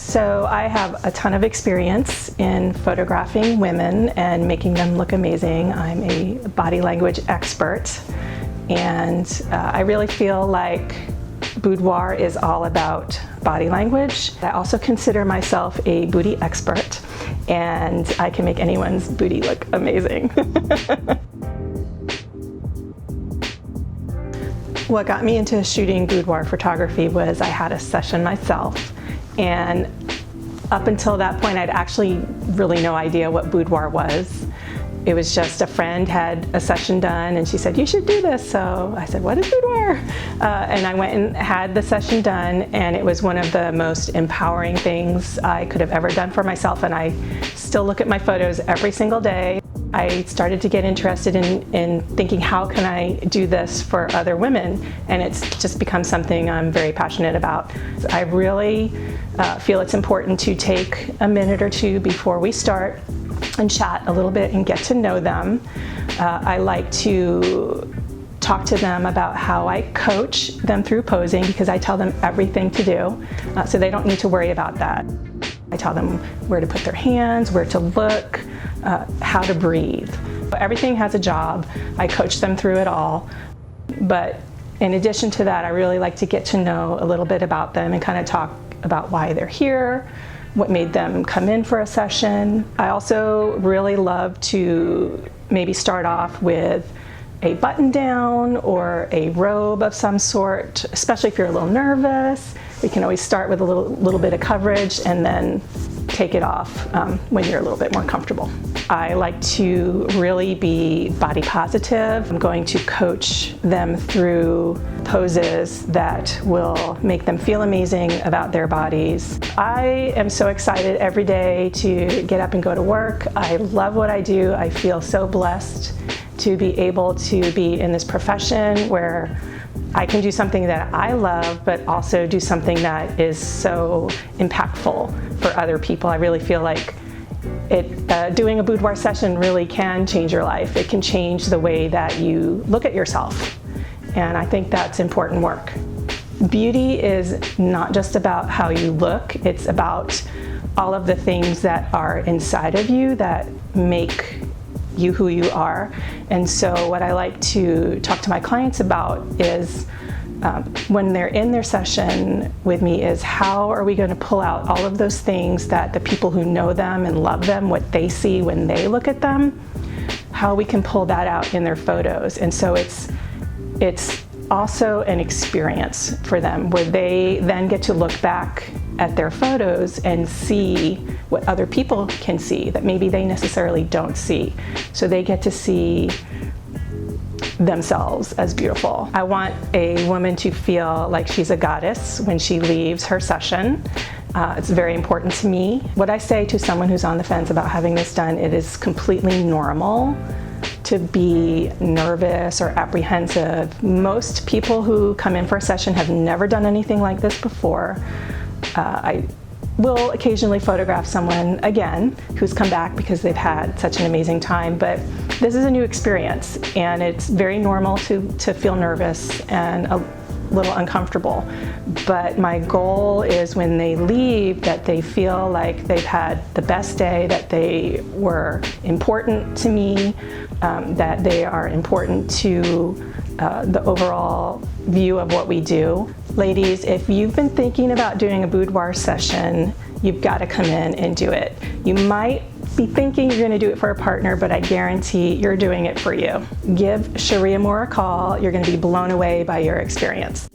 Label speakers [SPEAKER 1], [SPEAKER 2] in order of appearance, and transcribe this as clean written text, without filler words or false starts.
[SPEAKER 1] So I have a ton of experience in photographing women and making them look amazing. I'm a body language expert, and I really feel like boudoir is all about body language. I also consider myself a booty expert, and I can make anyone's booty look amazing. What got me into shooting boudoir photography was I had a session myself, and up until that point I'd actually really no idea what boudoir was. It was just a friend had a session done and she said, "You should do this." So I said, "What is boudoir?" And I went and had the session done, and it was one of the most empowering things I could have ever done for myself, and I still look at my photos every single day. I started to get interested in thinking, how can I do this for other women? And it's just become something I'm very passionate about. I really feel it's important to take a minute or two before we start and chat a little bit and get to know them. I like to talk to them about how I coach them through posing, because I tell them everything to do, so they don't need to worry about that. I tell them where to put their hands, where to look, how to breathe. Everything has a job. I coach them through it all. But in addition to that, I really like to get to know a little bit about them and kind of talk about why they're here, what made them come in for a session. I also really love to maybe start off with a button down or a robe of some sort, especially if you're a little nervous. We can always start with a little bit of coverage and then take it off when you're a little bit more comfortable. I like to really be body positive. I'm going to coach them through poses that will make them feel amazing about their bodies. I am so excited every day to get up and go to work. I love what I do. I feel so blessed to be able to be in this profession where I can do something that I love, but also do something that is so impactful for other people. I really feel like doing a boudoir session really can change your life. It can change the way that you look at yourself, and I think that's important work. Beauty is not just about how you look, it's about all of the things that are inside of you that make you who you are. And so what I like to talk to my clients about is when they're in their session with me is, how are we going to pull out all of those things that the people who know them and love them, what they see when they look at them, how we can pull that out in their photos. And so it's also an experience for them where they then get to look back at their photos and see what other people can see that maybe they necessarily don't see. So they get to see themselves as beautiful. I want a woman to feel like she's a goddess when she leaves her session. It's very important to me. What I say to someone who's on the fence about having this done, it is completely normal to be nervous or apprehensive. Most people who come in for a session have never done anything like this before. I will occasionally photograph someone again who's come back because they've had such an amazing time, but this is a new experience, and it's very normal to feel nervous and a little uncomfortable. But my goal is when they leave that they feel like they've had the best day, that they were important to me, that they are important to the overall view of what we do. Ladies, if you've been thinking about doing a boudoir session, you've got to come in and do it. You might be thinking you're going to do it for a partner, but I guarantee you're doing it for you. Give Sharia Moore a call. You're going to be blown away by your experience.